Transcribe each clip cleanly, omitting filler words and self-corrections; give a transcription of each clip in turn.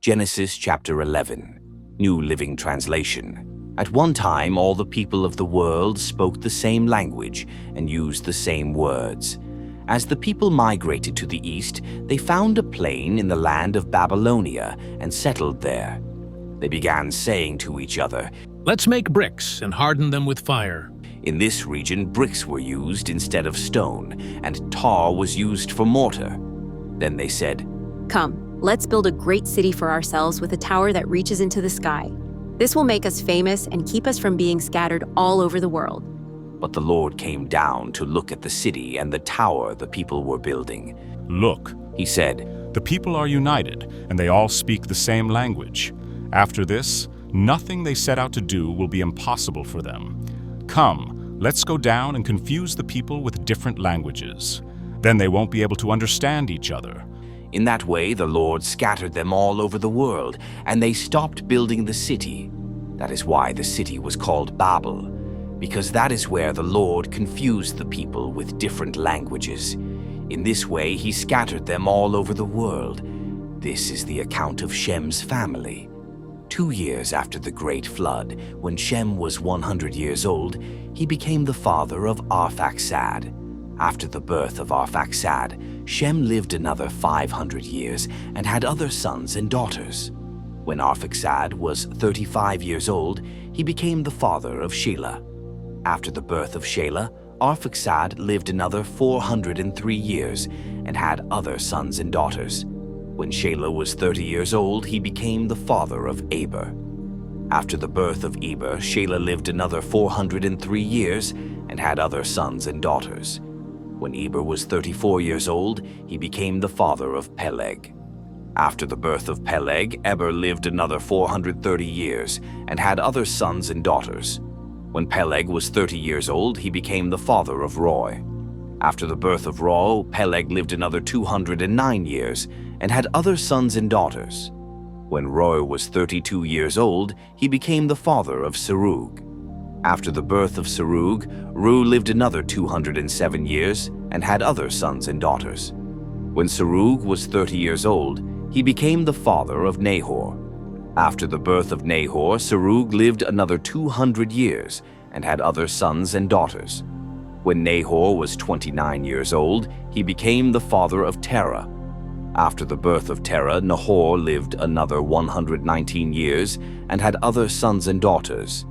Genesis chapter 11, New Living Translation. At one time, all the people of the world spoke the same language and used the same words. As the people migrated to the east, they found a plain in the land of Babylonia and settled there. They began saying to each other, "Let's make bricks and harden them with fire." In this region, bricks were used instead of stone, and tar was used for mortar. Then they said, "Come, let's build a great city for ourselves with a tower that reaches into the sky. This will make us famous and keep us from being scattered all over the world." But the Lord came down to look at the city and the tower the people were building. "Look," He said, the people are united, and they all speak the same language. After this, nothing they set out to do will be impossible for them. Come, let's go down and confuse the people with different languages. Then they won't be able to understand each other. In that way, the Lord scattered them all over the world, and they stopped building the city. That is why the city was called Babel, because that is where the Lord confused the people with different languages. In this way, he scattered them all over the world. This is the account of Shem's family. 2 years after the great flood, when Shem was 100 years old, he became the father of Arphaxad. After the birth of Arphaxad, Shem lived another 500 years and had other sons and daughters. When Arphaxad was 35 years old, he became the father of Shelah. After the birth of Shelah, Arphaxad lived another 403 years and had other sons and daughters. When Shelah was 30 years old, he became the father of Eber. After the birth of Eber, Shelah lived another 403 years and had other sons and daughters. When Eber was 34 years old, he became the father of Peleg. After the birth of Peleg, Eber lived another 430 years and had other sons and daughters. When Peleg was 30 years old, he became the father of Reu. After the birth of Reu, Peleg lived another 209 years and had other sons and daughters. When Reu was 32 years old, he became the father of Serug. After the birth of Serug, Reu lived another 207 years and had other sons and daughters. When Serug was 30 years old, he became the father of Nahor. After the birth of Nahor, Serug lived another 200 years and had other sons and daughters. When Nahor was 29 years old, he became the father of Terah. After the birth of Terah, Nahor lived another 119 years and had other sons and daughters.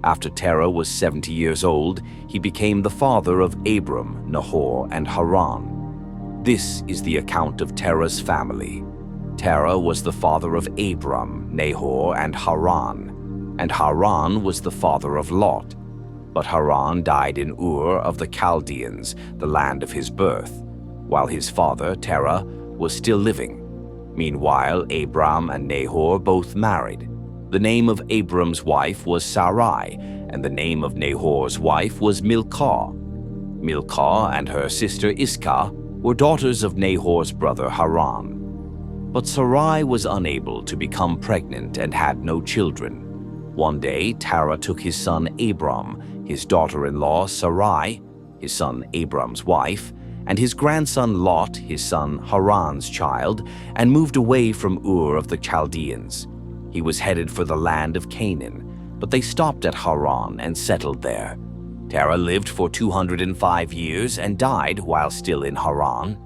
After Terah was 70 years old, he became the father of Abram, Nahor, and Haran. This is the account of Terah's family. Terah was the father of Abram, Nahor, and Haran was the father of Lot. But Haran died in Ur of the Chaldeans, the land of his birth, while his father, Terah, was still living. Meanwhile, Abram and Nahor both married. The name of Abram's wife was Sarai, and the name of Nahor's wife was Milcah. Milcah and her sister Iscah were daughters of Nahor's brother Haran. But Sarai was unable to become pregnant and had no children. One day, Terah took his son Abram, his daughter-in-law Sarai, his son Abram's wife, and his grandson Lot, his son Haran's child, and moved away from Ur of the Chaldeans. He was headed for the land of Canaan, but they stopped at Haran and settled there. Terah lived for 205 years and died while still in Haran.